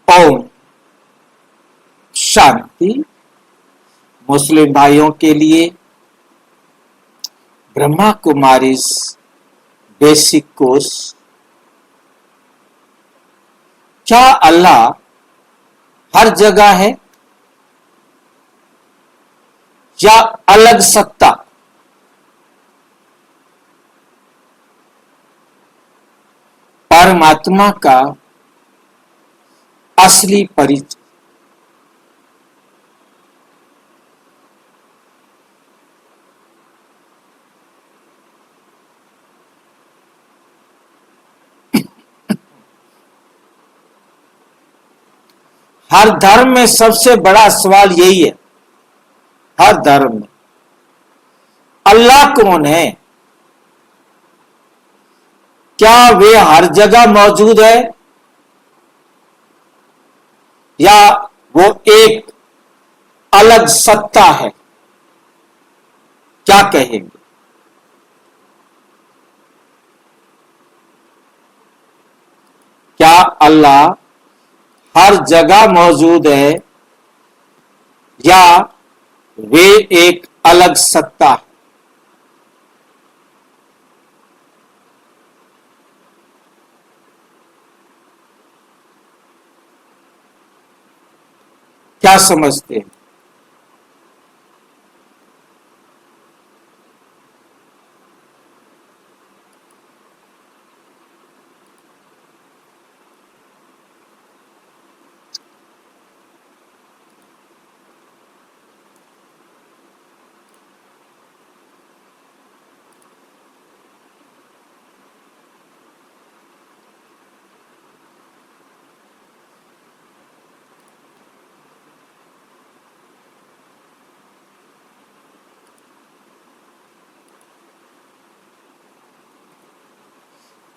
ओम शांति। मुस्लिम भाइयों के लिए ब्रह्मा कुमारीज बेसिक कोर्स। क्या अल्लाह हर जगह है या अलग सत्ता? परमात्मा का असली परिचय। हर धर्म में सबसे बड़ा सवाल यही है। हर धर्म में अल्लाह कौन है? क्या वे हर जगह मौजूद है या वो एक अलग सत्ता है? क्या कहेंगे? क्या अल्लाह हर जगह मौजूद है या वे एक अलग सत्ता है? क्या समझते हैं?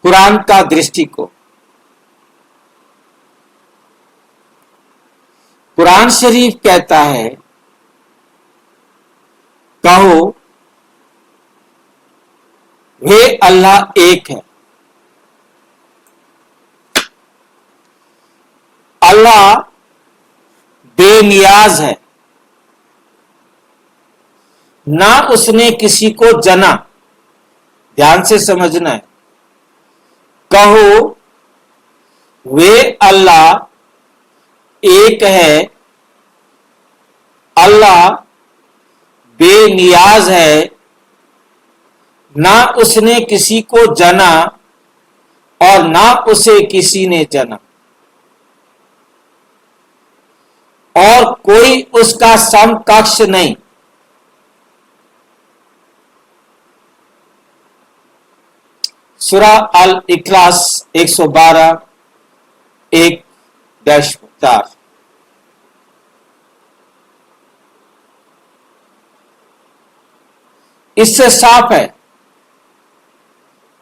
कुरान का दृष्टिकोण। कुरान शरीफ कहता है, कहो वे अल्लाह एक है। अल्लाह बेनियाज है, ना उसने किसी को जना। ध्यान से समझना है। कहो वे अल्लाह एक है। अल्लाह बेनियाज है, ना उसने किसी को जना और ना उसे किसी ने जना, और कोई उसका समकक्ष नहीं। सूरा अल इखलास 112 1-4। इससे साफ है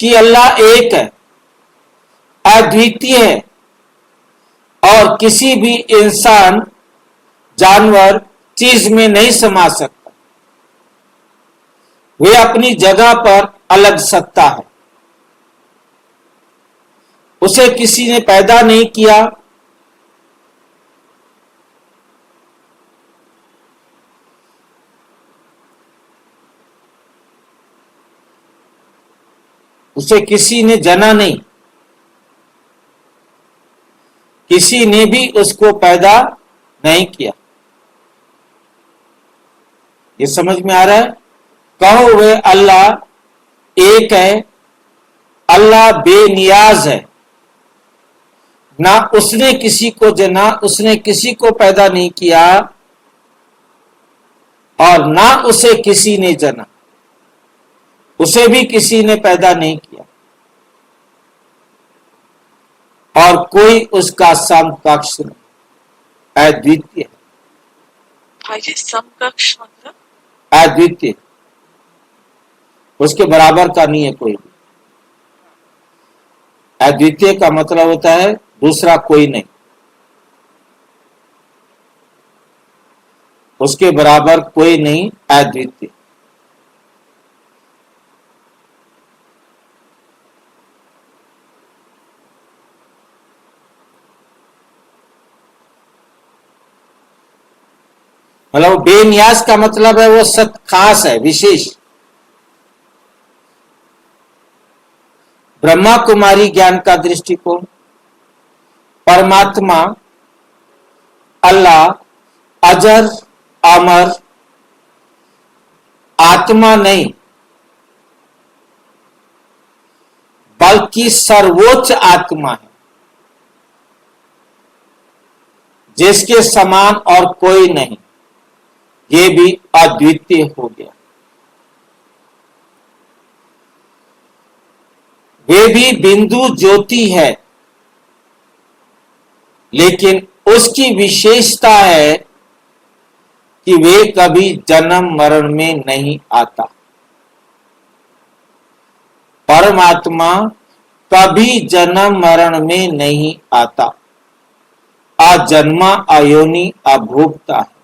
कि अल्लाह एक है, अद्वितीय है और किसी भी इंसान, जानवर, चीज में नहीं समा सकता। वे अपनी जगह पर अलग सत्ता है। उसे किसी ने पैदा नहीं किया, उसे किसी ने जना नहीं, किसी ने भी उसको पैदा नहीं किया। ये समझ में आ रहा है? कहो वे अल्लाह एक है। अल्लाह बेनियाज है, ना उसने किसी को जना, उसने किसी को पैदा नहीं किया और ना उसे किसी ने जना, उसे भी किसी ने पैदा नहीं किया और कोई उसका समकक्ष नहीं। अद्वितीय। भाई जी, समकक्ष मतलब? अद्वितीय, उसके बराबर का नहीं है कोई भी। अद्वितीय का मतलब होता है दूसरा कोई नहीं, उसके बराबर कोई नहीं। अद्वितीय। मतलब बेनियाज का मतलब है वो सत खास है, विशेष। ब्रह्मा कुमारी ज्ञान का दृष्टिकोण, परमात्मा अल्लाह अजर अमर आत्मा नहीं बल्कि सर्वोच्च आत्मा है, जिसके समान और कोई नहीं, ये भी अद्वितीय हो गया। वे भी बिंदु ज्योति है, लेकिन उसकी विशेषता है कि वे कभी जन्म मरण में नहीं आता। परमात्मा कभी जन्म मरण में नहीं आता, अजन्मा अयोनि अभोक्ता है।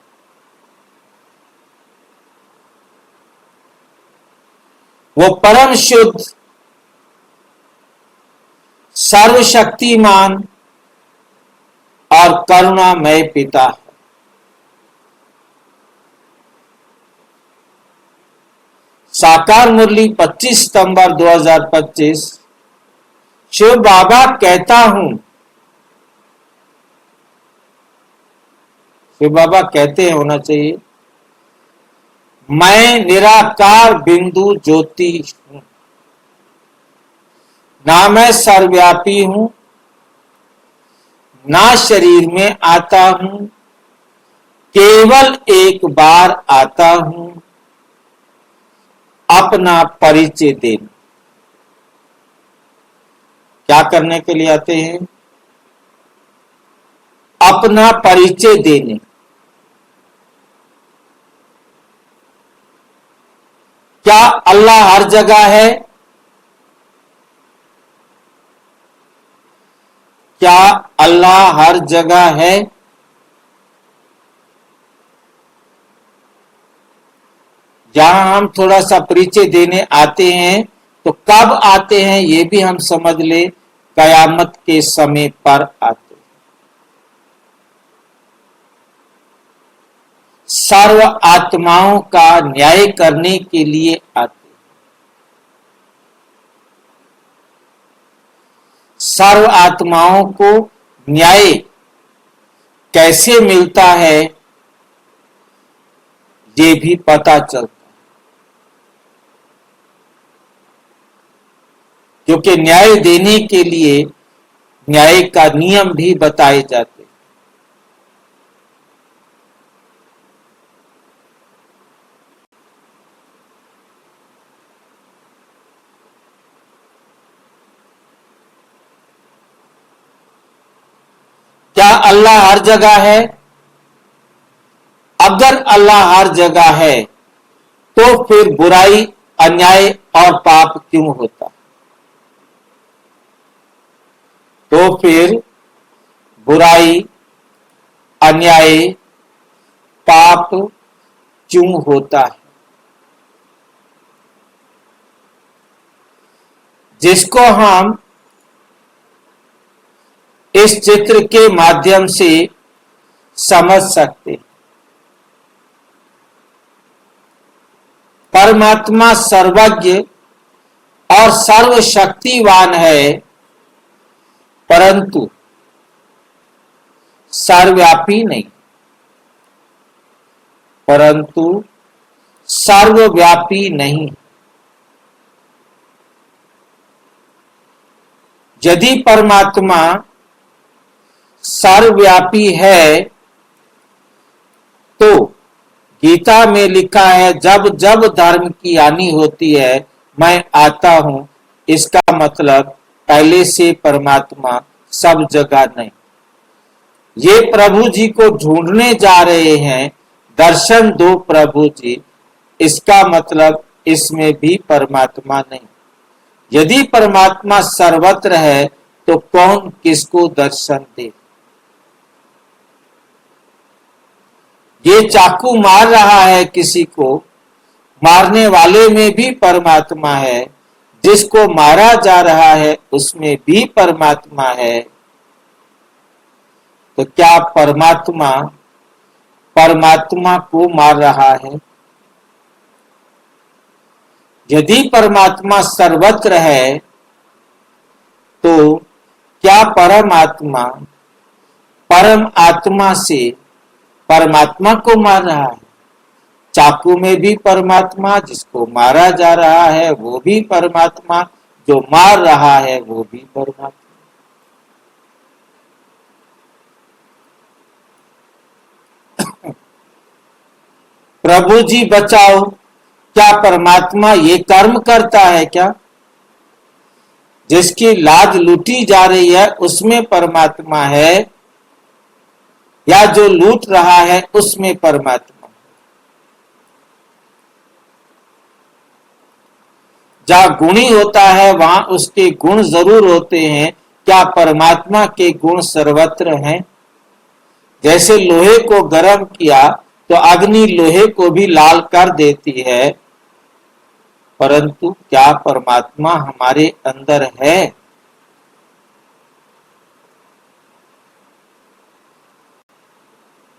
वो परम शुद्ध सर्वशक्तिमान और करुणामय पिता है। साकार मुरली 25 सितंबर 2025। शिव बाबा कहता हूं, शिव बाबा कहते हैं, होना चाहिए, मैं निराकार बिंदु ज्योति हूं, ना मैं सर्वव्यापी हूं, ना शरीर में आता हूं, केवल एक बार आता हूं अपना परिचय देने। क्या करने के लिए आते हैं? अपना परिचय देने। क्या अल्लाह हर जगह है? क्या अल्लाह हर जगह है? जहां हम थोड़ा सा परिचय देने आते हैं, तो कब आते हैं ये भी हम समझ ले, कयामत के समय पर आते हैं। सर्व आत्माओं का न्याय करने के लिए आते हैं। सर्व आत्माओं को न्याय कैसे मिलता है ये भी पता चलता, क्योंकि न्याय देने के लिए न्याय का नियम भी बताए जाते। क्या अल्लाह हर जगह है? अगर अल्लाह हर जगह है तो फिर बुराई, अन्याय और पाप क्यों होता? तो फिर बुराई, अन्याय, पाप क्यों होता है? जिसको हम इस चित्र के माध्यम से समझ सकते। परमात्मा सर्वज्ञ और सर्वशक्तिवान है, परंतु सर्वव्यापी नहीं, परंतु सर्वव्यापी नहीं। यदि परमात्मा सर्वव्यापी है तो गीता में लिखा है, जब जब धर्म की हानि होती है मैं आता हूं। इसका मतलब पहले से परमात्मा सब जगह नहीं। ये प्रभु जी को ढूंढने जा रहे हैं, दर्शन दो प्रभु जी, इसका मतलब इसमें भी परमात्मा नहीं। यदि परमात्मा सर्वत्र है तो कौन किसको दर्शन दे? ये चाकू मार रहा है किसी को, मारने वाले में भी परमात्मा है, जिसको मारा जा रहा है उसमें भी परमात्मा है। तो क्या परमात्मा परमात्मा को मार रहा है। यदि परमात्मा सर्वत्र है तो क्या परमात्मा परम आत्मा से परमात्मा को मार रहा है? चाकू में भी परमात्मा, जिसको मारा जा रहा है वो भी परमात्मा, जो मार रहा है वो भी परमात्मा। प्रभु जी बचाओ, क्या परमात्मा ये कर्म करता है क्या? जिसकी लाज लूटी जा रही है उसमें परमात्मा है, या जो लूट रहा है उसमें परमात्मा? जहां गुणी होता है वहां उसके गुण जरूर होते हैं, क्या परमात्मा के गुण सर्वत्र हैं? जैसे लोहे को गर्म किया तो अग्नि लोहे को भी लाल कर देती है, परंतु क्या परमात्मा हमारे अंदर है?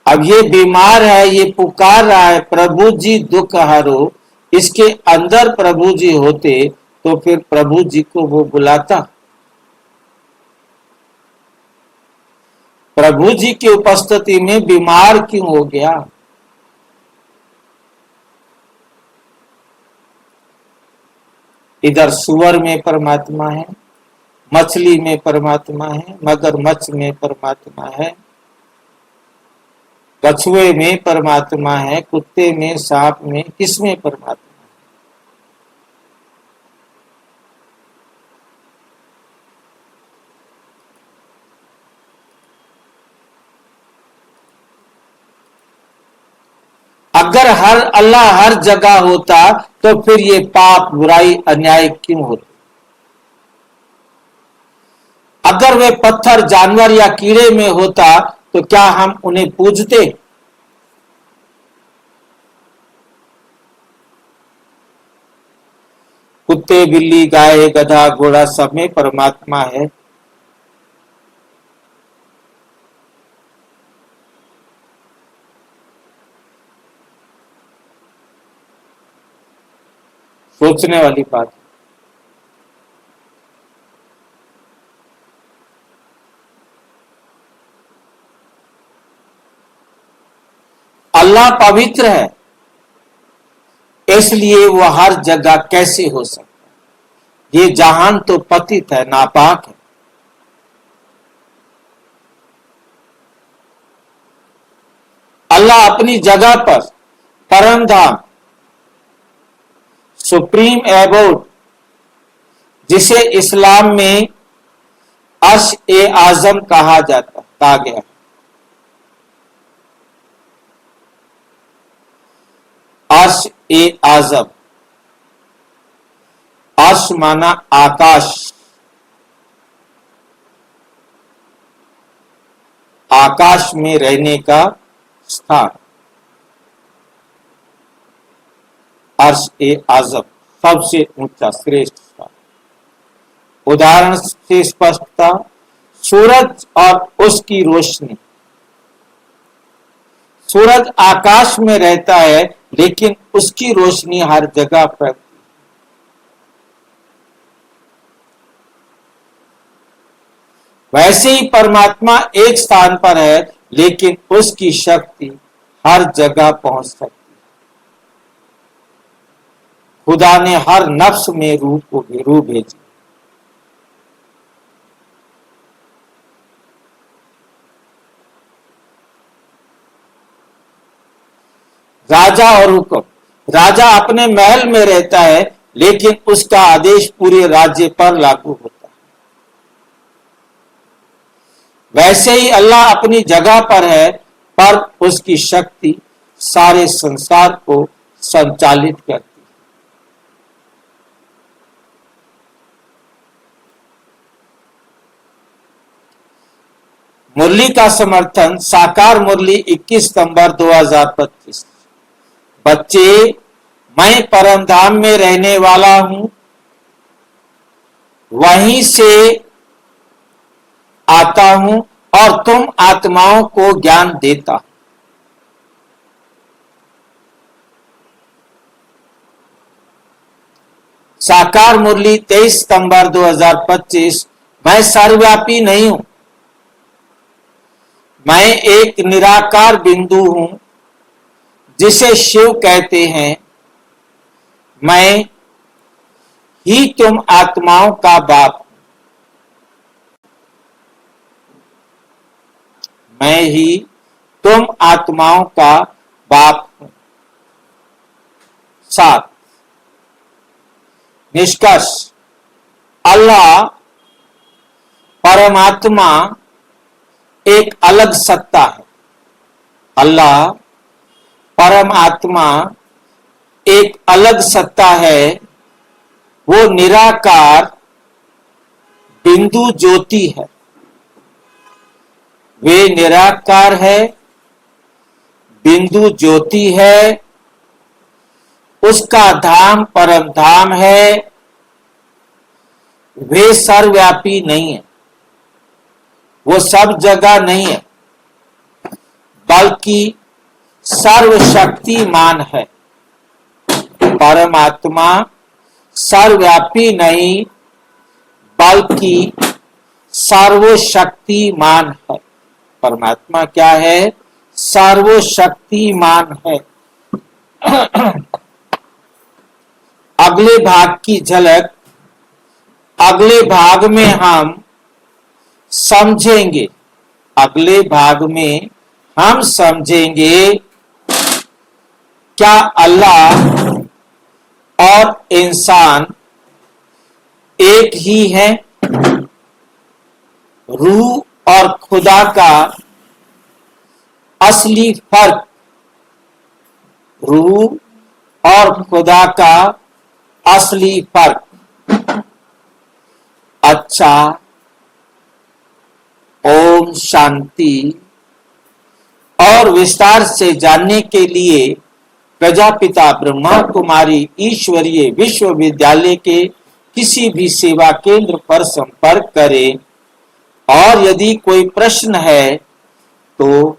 अब ये बीमार है, ये पुकार रहा है प्रभु जी दुख हरो, इसके अंदर प्रभु जी होते तो फिर प्रभु जी को वो बुलाता। प्रभु जी की उपस्थिति में बीमार क्यों हो गया? इधर सुअर में परमात्मा है, मछली में परमात्मा है, मगरमच्छ में परमात्मा है, कछुए में परमात्मा है, कुत्ते में, सांप में, किसमें परमात्मा है? अगर हर अल्लाह हर जगह होता तो फिर ये पाप बुराई अन्याय क्यों होता? अगर वे पत्थर जानवर या कीड़े में होता तो क्या हम उन्हें पूजते? कुत्ते, बिल्ली, गाय, गधा, घोड़ा सब में परमात्मा है। सोचने वाली बात। अल्लाह पवित्र है, इसलिए वो हर जगह कैसे हो सकता है? ये जहान तो पतित है, नापाक है। अल्लाह अपनी जगह पर परम धाम, सुप्रीम एबोड, जिसे इस्लाम में अर्श ए आजम कहा गया। अर्श ए आजम, अर्श माना आकाश, आकाश में रहने का स्थान। अर्श ए आजम सबसे ऊंचा श्रेष्ठ स्थान। उदाहरण से स्पष्टता, सूरज और उसकी रोशनी। सूरज आकाश में रहता है लेकिन उसकी रोशनी हर जगह फैलती है। वैसे ही परमात्मा एक स्थान पर है लेकिन उसकी शक्ति हर जगह पहुंच सकती है। खुदा ने हर नफ्स में रूह भेजी। राजा और हुक्म, राजा अपने महल में रहता है लेकिन उसका आदेश पूरे राज्य पर लागू होता है। वैसे ही अल्लाह अपनी जगह पर है पर उसकी शक्ति सारे संसार को संचालित करती है। मुरली का समर्थन, साकार मुरली 21 सितंबर 2025। बच्चे, मैं परम धाम में रहने वाला हूं, वहीं से आता हूं और तुम आत्माओं को ज्ञान देता। साकार मुरली 23 सितंबर 2025। मैं सर्वव्यापी नहीं हूं, मैं एक निराकार बिंदु हूं जिसे शिव कहते हैं। मैं ही तुम आत्माओं का बाप, मैं ही तुम आत्माओं का बाप हूं। 7 निष्कर्ष, अल्लाह परमात्मा एक अलग सत्ता है। अल्लाह परमात्मा एक अलग सत्ता है। वो निराकार बिंदु ज्योति है। वे निराकार है, बिंदु ज्योति है। उसका धाम परम धाम है। वे सर्वव्यापी नहीं है, वो सब जगह नहीं है, बल्कि सर्वशक्तिमान है। परमात्मा सर्वव्यापी नहीं, बल्कि सर्वशक्तिमान है। परमात्मा क्या है? सर्वशक्तिमान है। अगले भाग की झलक अगले भाग में हम समझेंगे। अगले भाग में हम समझेंगे क्या अल्लाह और इंसान एक ही है? रूह और खुदा का असली फर्क, रूह और खुदा का असली फर्क। अच्छा, ओम शांति। और विस्तार से जानने के लिए प्रजापिता ब्रह्मा कुमारी ईश्वरीय विश्वविद्यालय के किसी भी सेवा केंद्र पर संपर्क करें। और यदि कोई प्रश्न है तो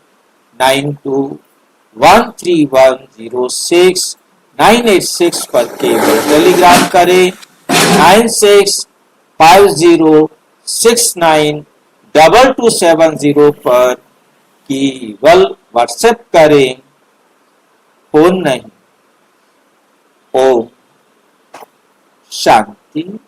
9213106986 पर केवल टेलीग्राम करें। 9650692270 पर केवल व्हाट्सएप करें, फोन नहीं। ओम शांति।